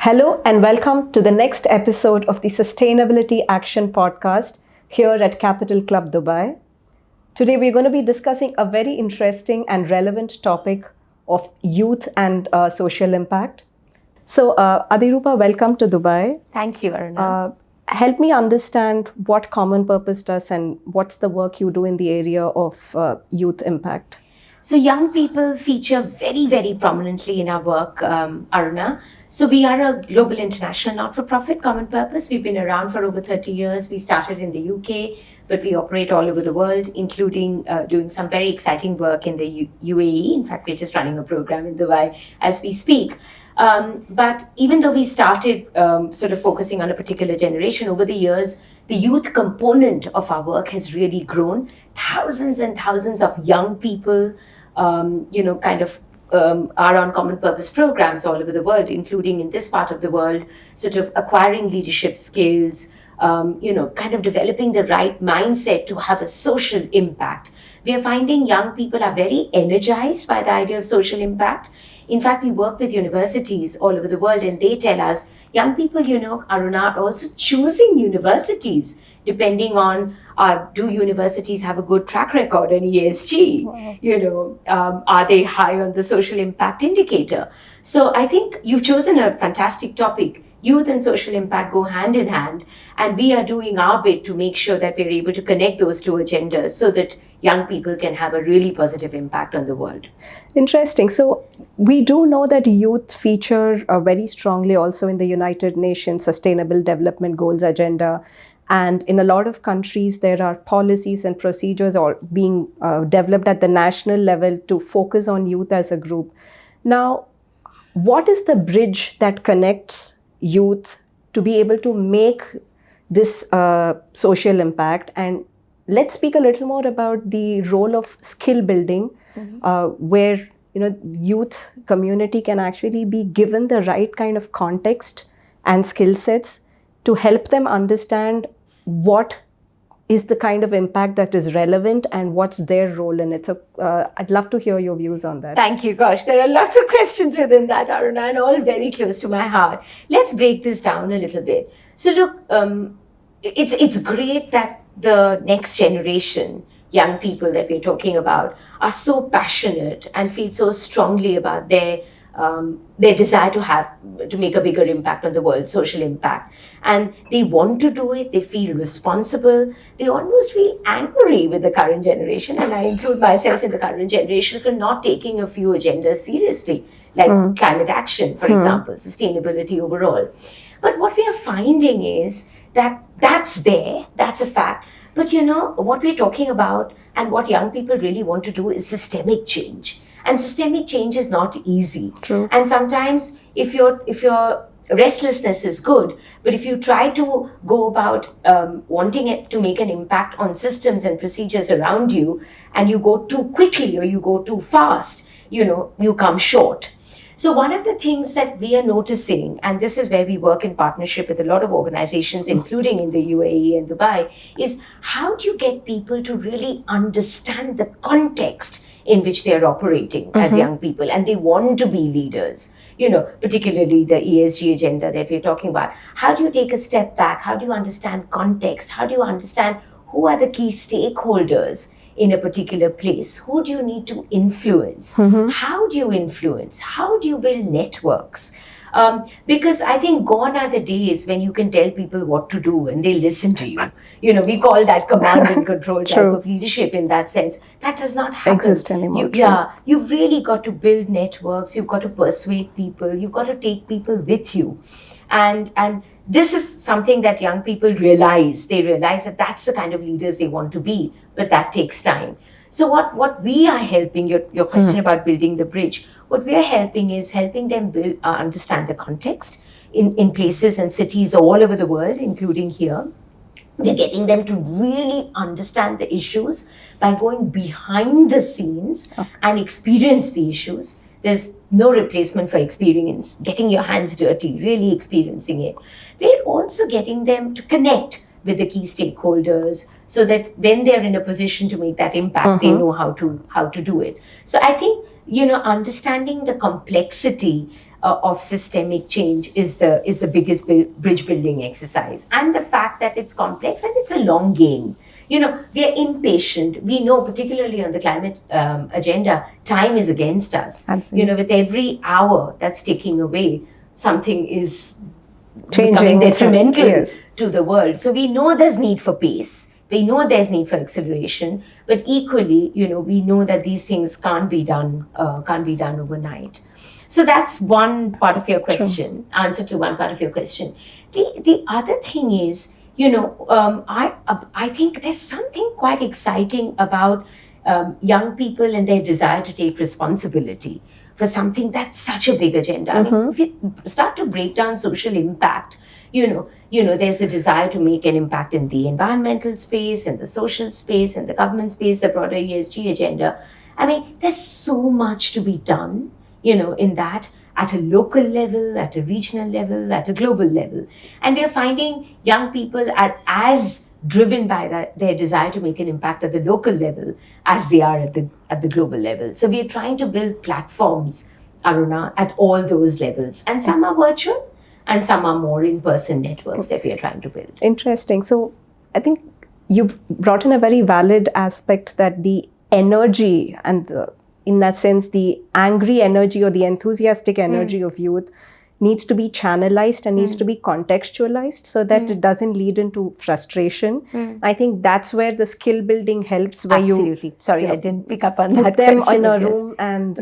Hello and welcome to the next episode of the Sustainability Action Podcast here at Capital Club Dubai. Today we're going to be discussing a very interesting and relevant topic of youth and social impact. So Adirupa, welcome to Dubai. Thank you, Aruna. Help me understand what Common Purpose does and what's the work you do in the area of youth impact. So young people feature very, very prominently in our work, Aruna. So we are a global international not-for-profit Common Purpose. We've been around for over 30 years. We started in the UK, but we operate all over the world, including doing some very exciting work in the UAE. In fact, we're just running a program in Dubai as we speak. But even though we started sort of focusing on a particular generation, over the years, the youth component of our work has really grown. Thousands and thousands of young people, are on common purpose programs all over the world, including in this part of the world, sort of acquiring leadership skills, kind of developing the right mindset to have a social impact. We are finding young people are very energized by the idea of social impact. In fact, we work with universities all over the world and they tell us, young people, Aruna, are also choosing universities depending on do universities have a good track record on ESG? Wow. Are they high on the social impact indicator? So I think you've chosen a fantastic topic. Youth and social impact go hand in hand, and we are doing our bit to make sure that we're able to connect those two agendas so that young people can have a really positive impact on the world. Interesting. So we do know that youth feature very strongly also in the United Nations Sustainable Development Goals agenda. And in a lot of countries, there are policies and procedures all being developed at the national level to focus on youth as a group. Now, what is the bridge that connects youth to be able to make this social impact? And let's speak a little more about the role of skill building, where youth community can actually be given the right kind of context and skill sets to help them understand what is the kind of impact that is relevant and what's their role in it. So I'd love to hear your views on that. Thank you. Gosh, there are lots of questions within that, Aruna, and all very close to my heart. Let's break this down a little bit. So look, it's great that the next generation, young people that we're talking about, are so passionate and feel so strongly about their desire to make a bigger impact on the world, social impact. And they want to do it, they feel responsible, they almost feel angry with the current generation, and I include myself in the current generation for not taking a few agendas seriously, like climate action, for example, sustainability overall. But what we are finding is that that's a fact. But what we're talking about and what young people really want to do is systemic change. And systemic change is not easy. True. And sometimes if your restlessness is good, but if you try to go about wanting it to make an impact on systems and procedures around you, and you go too quickly or you go too fast, you come short. So one of the things that we are noticing, and this is where we work in partnership with a lot of organizations, including in the UAE and Dubai, is how do you get people to really understand the context in which they're operating as young people, and they want to be leaders, particularly the ESG agenda that we're talking about. How do you take a step back? How do you understand context? How do you understand who are the key stakeholders in a particular place? Who do you need to influence? How do you influence? How do you build networks? Because I think gone are the days when you can tell people what to do and they listen to you. We call that command and control type of leadership in that sense. That does not happen. Exist anymore. You've really got to build networks. You've got to persuade people. You've got to take people with you. And this is something that young people realize. They realize that that's the kind of leaders they want to be, but that takes time. So what we are helping, your question about building the bridge, what we are helping is helping them understand the context in places and cities all over the world, including here. We're getting them to really understand the issues by going behind the scenes and experience the issues. There's no replacement for experience, getting your hands dirty, really experiencing it. We're also getting them to connect with the key stakeholders so that when they're in a position to make that impact, they know how to do it. So I think, understanding the complexity of systemic change is the biggest bridge building exercise, and the fact that it's complex and it's a long game. We are impatient. We know, particularly on the climate agenda, time is against us. Absolutely. With every hour that's ticking away, something is Changing, becoming detrimental yes. to the world. So we know there's need for pace. We know there's need for acceleration, but equally, we know that these things can't be done overnight. So that's one part of your question, answer to one part of your question. The other thing is, I think there's something quite exciting about young people and their desire to take responsibility for something that's such a big agenda. I mean, if you start to break down social impact, there's the desire to make an impact in the environmental space, in the social space, in the government space, the broader ESG agenda. I mean, there's so much to be done, in that, at a local level, at a regional level, at a global level. And we're finding young people are as driven by their desire to make an impact at the local level as they are at the global level. So we're trying to build platforms, Aruna, at all those levels. And some are virtual, and some are more in-person networks that we are trying to build. Interesting. So I think you brought in a very valid aspect, that the energy and in that sense, the angry energy or the enthusiastic energy of youth needs to be channelized and needs to be contextualized so that it doesn't lead into frustration. I think that's where the skill building helps, where Absolutely. Sorry, I didn't pick up on that. Put them in a room and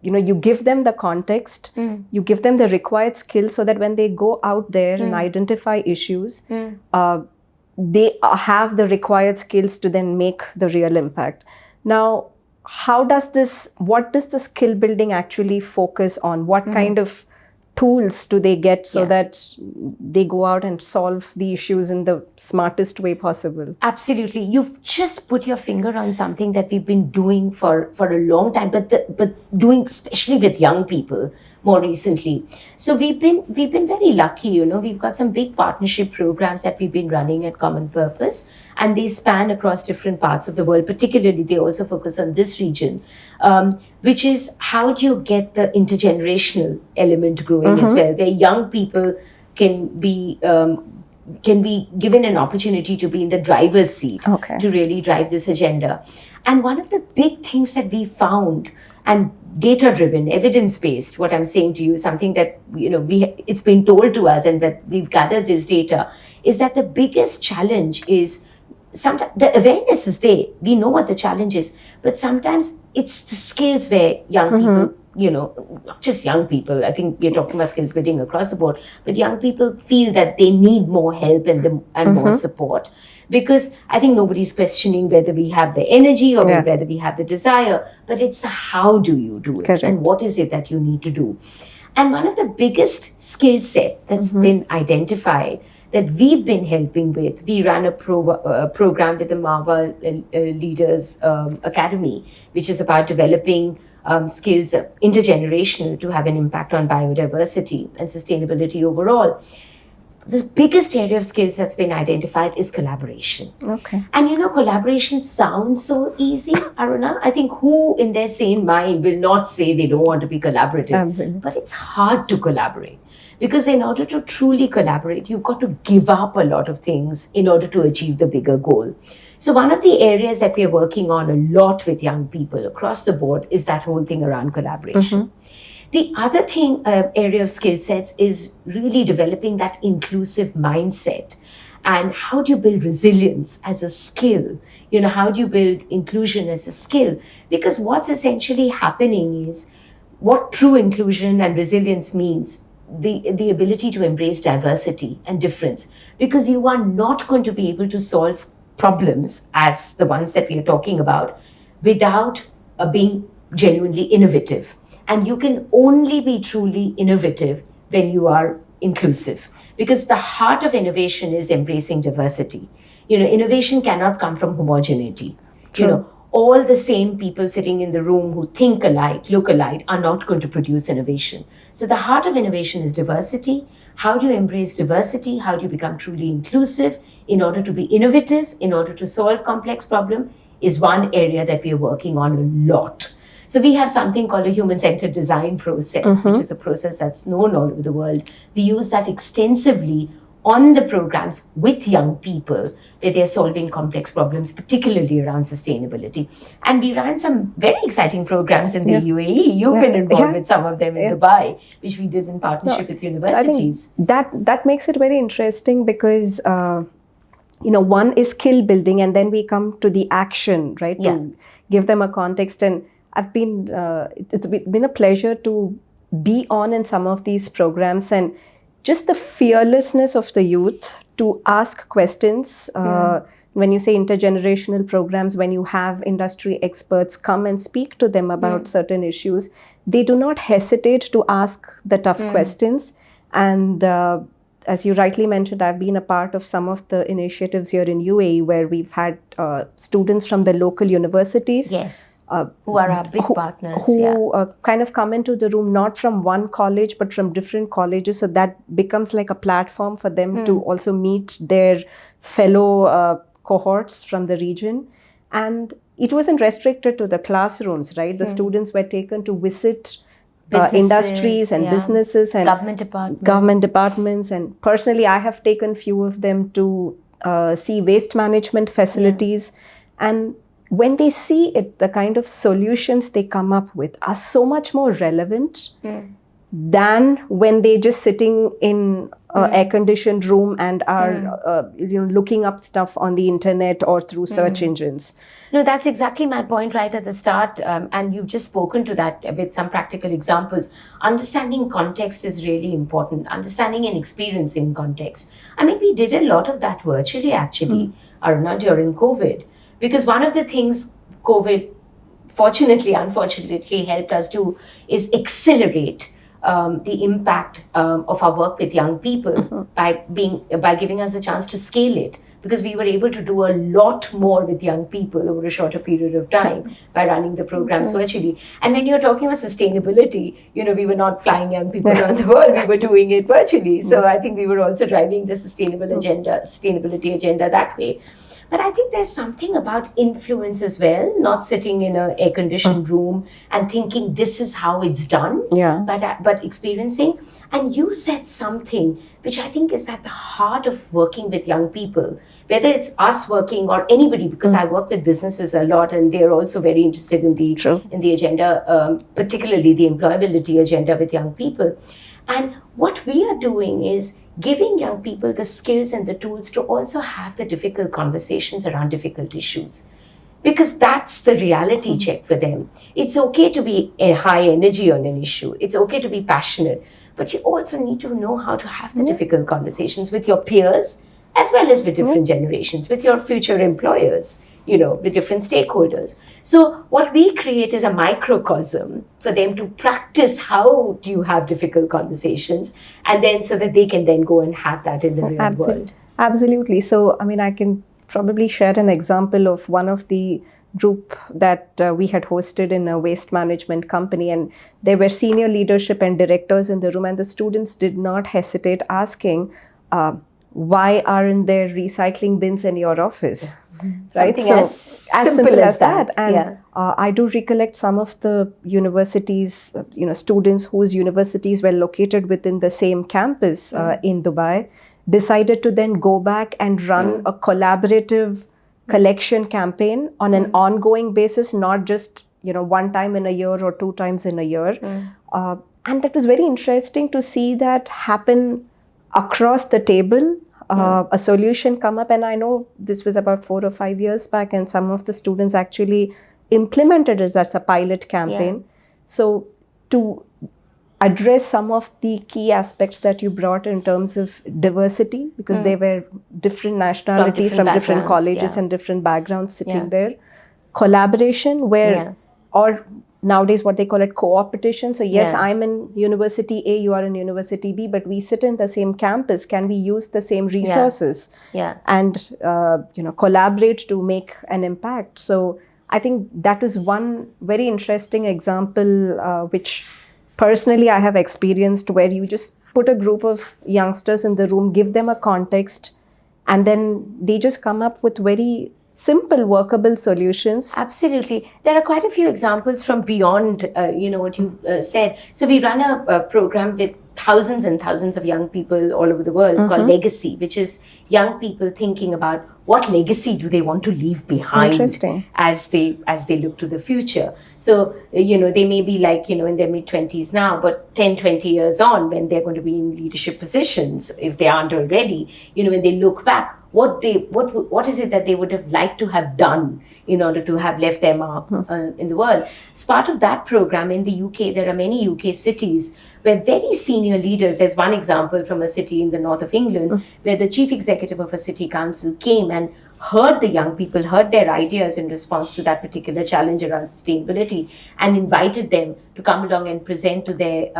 you give them the context, you give them the required skills so that when they go out there and identify issues, they have the required skills to then make the real impact. Now, what does the skill building actually focus on? What kind of tools do they get so that they go out and solve the issues in the smartest way possible? Absolutely. You've just put your finger on something that we've been doing for a long time, but doing especially with young people more recently. So we've been very lucky, we've got some big partnership programs that we've been running at Common Purpose, and they span across different parts of the world. Particularly, they also focus on this region, which is how do you get the intergenerational element growing as well, where young people can be given an opportunity to be in the driver's seat to really drive this agenda. And one of the big things that we found, and data-driven, evidence-based, what I'm saying to you, something that it's been told to us and that we've gathered this data, is that the biggest challenge is sometimes the awareness is there. We know what the challenge is, but sometimes it's the skills where young people, not just young people, I think we're talking about skills building across the board, but young people feel that they need more help and more support. Because I think nobody's questioning whether we have the energy or whether we have the desire, but it's the how do you do it and what is it that you need to do. And one of the biggest skill set that's been identified that we've been helping with, we ran a program with the Marva Leaders Academy, which is about developing skills intergenerational to have an impact on biodiversity and sustainability overall. The biggest area of skills that's been identified is collaboration. And collaboration sounds so easy, Aruna. I think who in their sane mind will not say they don't want to be collaborative? Absolutely. But it's hard to collaborate. Because in order to truly collaborate, you've got to give up a lot of things in order to achieve the bigger goal. So one of the areas that we're working on a lot with young people across the board is that whole thing around collaboration. The other thing, area of skill sets, is really developing that inclusive mindset. And how do you build resilience as a skill? How do you build inclusion as a skill? Because what's essentially happening is what true inclusion and resilience means, the ability to embrace diversity and difference. Because you are not going to be able to solve problems as the ones that we are talking about without being genuinely innovative. And you can only be truly innovative when you are inclusive, because the heart of innovation is embracing diversity. Innovation cannot come from homogeneity. All the same people sitting in the room who think alike, look alike, are not going to produce innovation. So the heart of innovation is diversity. How do you embrace diversity? How do you become truly inclusive in order to be innovative, in order to solve complex problems, is one area that we are working on a lot. So we have something called a human-centered design process, which is a process that's known all over the world. We use that extensively on the programs with young people where they're solving complex problems, particularly around sustainability. And we ran some very exciting programs in the UAE. You've been involved with some of them in Dubai, which we did in partnership with universities. So I think that makes it very interesting because, one is skill building and then we come to the action, right? To give them a context. And it's been a pleasure to be on in some of these programs, and just the fearlessness of the youth to ask questions. When you say intergenerational programs, when you have industry experts come and speak to them about certain issues, they do not hesitate to ask the tough questions. And as you rightly mentioned, I've been a part of some of the initiatives here in UAE where we've had students from the local universities. Who are our big partners. Who kind of come into the room, not from one college, but from different colleges. So that becomes like a platform for them to also meet their fellow cohorts from the region. And it wasn't restricted to the classrooms, right? The students were taken to visit industries and businesses and government departments. And personally, I have taken few of them to see waste management facilities. And when they see it, the kind of solutions they come up with are so much more relevant than when they're just sitting in an air-conditioned room and are looking up stuff on the internet or through search engines. No, that's exactly my point right at the start. And you've just spoken to that with some practical examples. Understanding context is really important. Understanding and experiencing context. I mean, we did a lot of that virtually, actually, Aruna, during COVID. Because one of the things COVID, unfortunately, helped us do is accelerate the impact of our work with young people by giving us a chance to scale it. Because we were able to do a lot more with young people over a shorter period of time by running the programs virtually. And when you're talking about sustainability, we were not flying young people around the world, we were doing it virtually. So I think we were also driving the sustainability agenda that way. But I think there's something about influence as well, not sitting in an air-conditioned room and thinking this is how it's done, but experiencing. And you said something which I think is at the heart of working with young people, whether it's us working or anybody, because I work with businesses a lot and they're also very interested in the agenda, particularly the employability agenda with young people. And what we are doing is giving young people the skills and the tools to also have the difficult conversations around difficult issues. Because that's the reality check for them. It's okay to be a high energy on an issue. It's okay to be passionate. But you also need to know how to have the difficult conversations with your peers, as well as with different generations, with your future employers, with different stakeholders. So what we create is a microcosm for them to practice how do you have difficult conversations, and then so that they can then go and have that in the real world. Absolutely. So, I mean, I can probably share an example of one of the group that we had hosted in a waste management company, and there were senior leadership and directors in the room, and the students did not hesitate asking, why aren't there recycling bins in your office? Right? Something as simple as that. And I do recollect some of the universities, students whose universities were located within the same campus in Dubai, decided to then go back and run a collaborative collection campaign on an ongoing basis, not just one time in a year or two times in a year. And that was very interesting to see that happen across the table. A solution come up, and I know this was about 4 or 5 years back, and some of the students actually implemented it as a pilot campaign. So to address some of the key aspects that you brought in terms of diversity, because there were different nationalities from different colleges and different backgrounds sitting there. Collaboration or nowadays what they call it co-opetition. So yes, I'm in University A, you are in University B, but we sit in the same campus. Can we use the same resources and collaborate to make an impact? So I think that is one very interesting example which personally I have experienced, where you just put a group of youngsters in the room, give them a context, and then they just come up with very simple workable solutions. Absolutely. There are quite a few examples from beyond, what you said. So we run a program with thousands and thousands of young people all over the world called Legacy, which is young people thinking about what legacy do they want to leave behind as they look to the future. So, they may be like, in their mid-20s now, but 10, 20 years on, when they're going to be in leadership positions, if they aren't already, when they look back, what is it that they would have liked to have done in order to have left their mark in the world. As part of that program in the UK, there are many UK cities where very senior leaders, there's one example from a city in the north of England, where the chief executive of a city council came and heard the young people, heard their ideas in response to that particular challenge around sustainability, and invited them to come along and present to their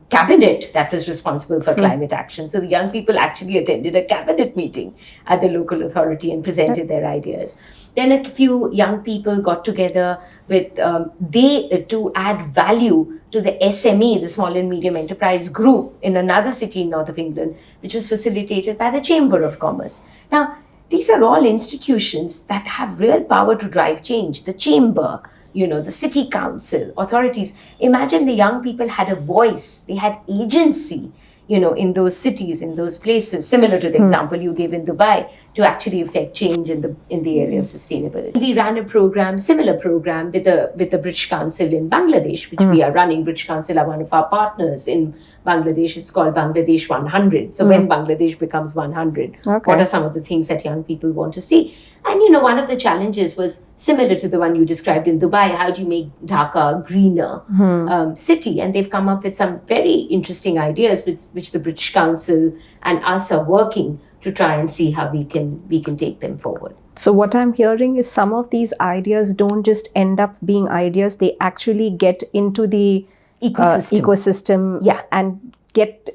cabinet that was responsible for climate action. So the young people actually attended a cabinet meeting at the local authority and presented their ideas. Then a few young people got together with to add value to the SME, the small and medium enterprise group in another city in north of England, which was facilitated by the Chamber of Commerce. Now, these are all institutions that have real power to drive change. The Chamber, the City Council, authorities. Imagine the young people had a voice, they had agency, in those cities, in those places, similar to the example you gave in Dubai, to actually affect change in the area of sustainability. We ran a similar program with the British Council in Bangladesh, which we are running. British Council are one of our partners in Bangladesh. It's called Bangladesh 100. So when Bangladesh becomes 100, what are some of the things that young people want to see? And one of the challenges was similar to the one you described in Dubai. How do you make Dhaka a greener city? And they've come up with some very interesting ideas, which the British Council and us are working to try and see how we can take them forward. So what I'm hearing is some of these ideas don't just end up being ideas, they actually get into the ecosystem and get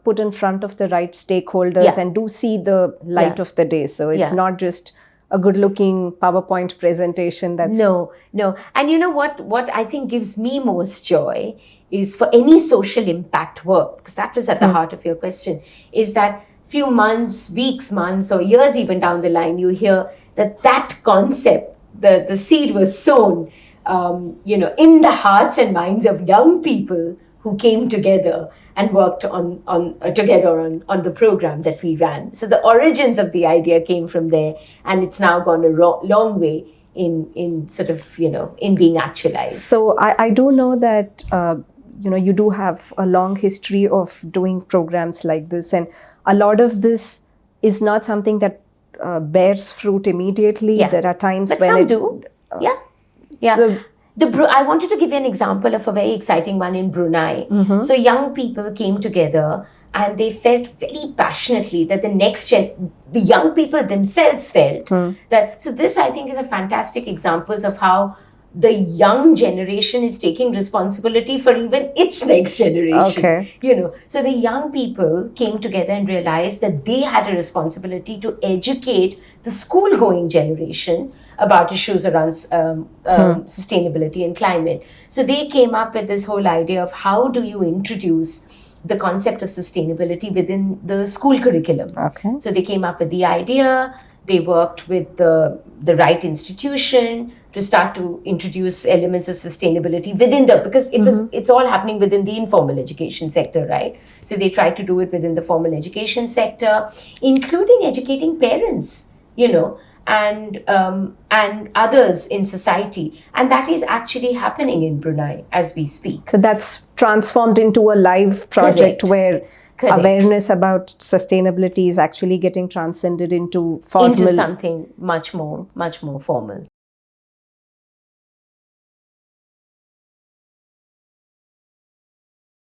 put in front of the right stakeholders and do see the light of the day. So it's not just a good-looking PowerPoint presentation. No. And what I think gives me most joy is for any social impact work, because that was at the heart of your question, is that few months, weeks, months, or years even down the line, you hear that concept, the seed was sown, in the hearts and minds of young people who came together and worked together on the program that we ran. So the origins of the idea came from there, and it's now gone a long way in sort of, in being actualized. So I do know that, you do have a long history of doing programs like this, and a lot of this is not something that bears fruit immediately. There are times but when some do. So, I wanted to give you an example of a very exciting one in Brunei. So young people came together and they felt very passionately that the young people themselves felt that. So this, I think, is a fantastic example of how the young generation is taking responsibility for even its next generation. So the young people came together and realized that they had a responsibility to educate the school-going generation about issues around sustainability and climate. So they came up with this whole idea of how do you introduce the concept of sustainability within the school curriculum. So they came up with the idea. They worked with the right institution to start to introduce elements of sustainability within because it's all happening within the informal education sector, right? So they tried to do it within the formal education sector, including educating parents, and others in society. And that is actually happening in Brunei as we speak. So that's transformed into a live project where awareness about sustainability is actually getting transcended into something much more formal.